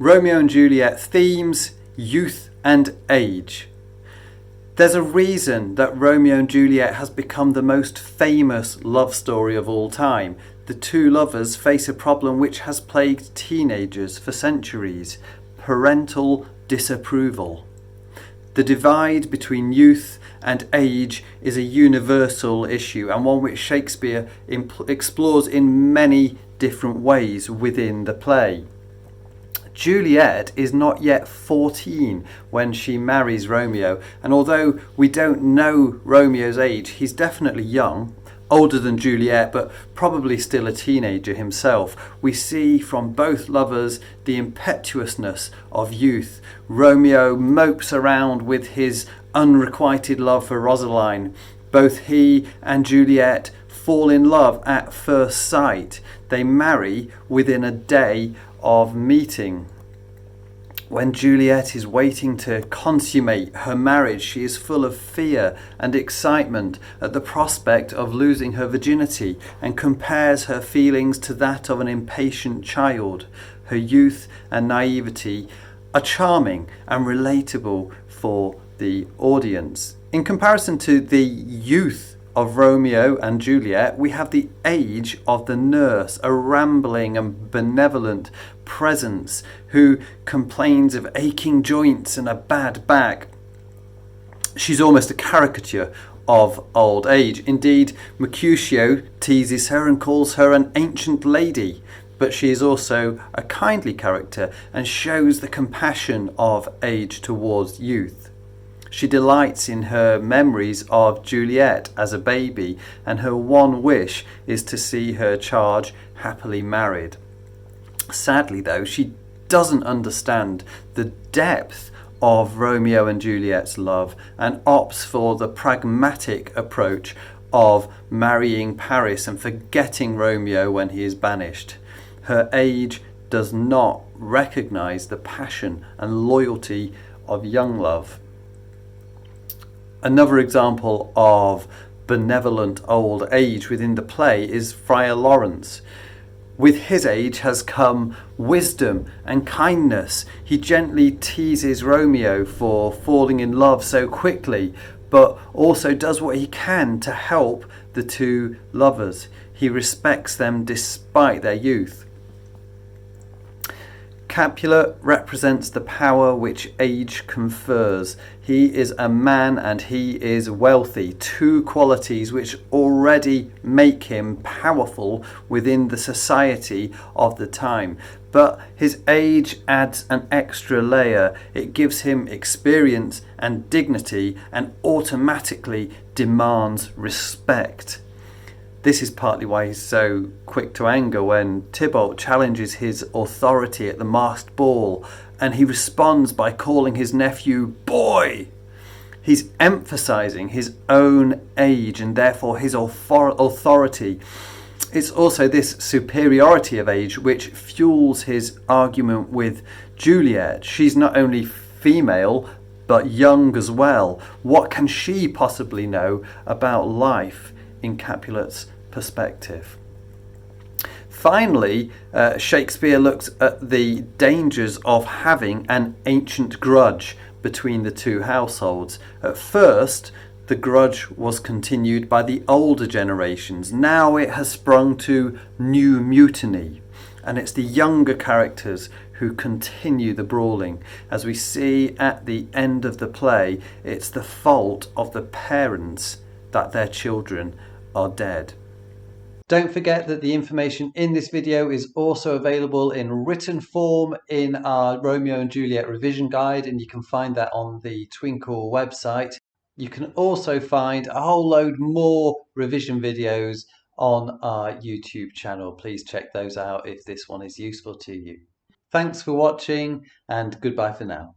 Romeo and Juliet themes, youth and age. There's a reason that Romeo and Juliet has become the most famous love story of all time. The two lovers face a problem which has plagued teenagers for centuries: parental disapproval. The divide between youth and age is a universal issue, and one which Shakespeare explores in many different ways within the play. Juliet is not yet 14 when she marries Romeo, and although we don't know Romeo's age, he's definitely young, older than Juliet, but probably still a teenager himself. We see from both lovers the impetuousness of youth. Romeo mopes around with his unrequited love for Rosaline. Both he and Juliet fall in love at first sight. They marry within a day of meeting. When Juliet is waiting to consummate her marriage, she is full of fear and excitement at the prospect of losing her virginity, and compares her feelings to that of an impatient child. Her youth and naivety are charming and relatable for the audience. In comparison to the youth of Romeo and Juliet, we have the age of the nurse, a rambling and benevolent presence who complains of aching joints and a bad back. She's almost a caricature of old age. Indeed, Mercutio teases her and calls her an ancient lady, but she is also a kindly character and shows the compassion of age towards youth. She delights in her memories of Juliet as a baby, and her one wish is to see her charge happily married. Sadly, though, she doesn't understand the depth of Romeo and Juliet's love and opts for the pragmatic approach of marrying Paris and forgetting Romeo when he is banished. Her age does not recognize the passion and loyalty of young love. Another example of benevolent old age within the play is Friar Lawrence. With his age has come wisdom and kindness. He gently teases Romeo for falling in love so quickly, but also does what he can to help the two lovers. He respects them despite their youth. Capulet represents the power which age confers. He is a man and he is wealthy, two qualities which already make him powerful within the society of the time. But his age adds an extra layer. It gives him experience and dignity and automatically demands respect. This is partly why he's so quick to anger when Tybalt challenges his authority at the masked ball, and he responds by calling his nephew boy. He's emphasizing his own age and therefore his authority. It's also this superiority of age which fuels his argument with Juliet. She's not only female but young as well. What can she possibly know about life in Capulet's perspective? Finally, Shakespeare looks at the dangers of having an ancient grudge between the two households. At first, the grudge was continued by the older generations. Now it has sprung to new mutiny, and it's the younger characters who continue the brawling. As we see at the end of the play, it's the fault of the parents that their children are dead. Don't forget that the information in this video is also available in written form in our Romeo and Juliet revision guide, and you can find that on the Twinkle website. You can also find a whole load more revision videos on our YouTube channel. Please check those out if this one is useful to you. Thanks for watching, and goodbye for now.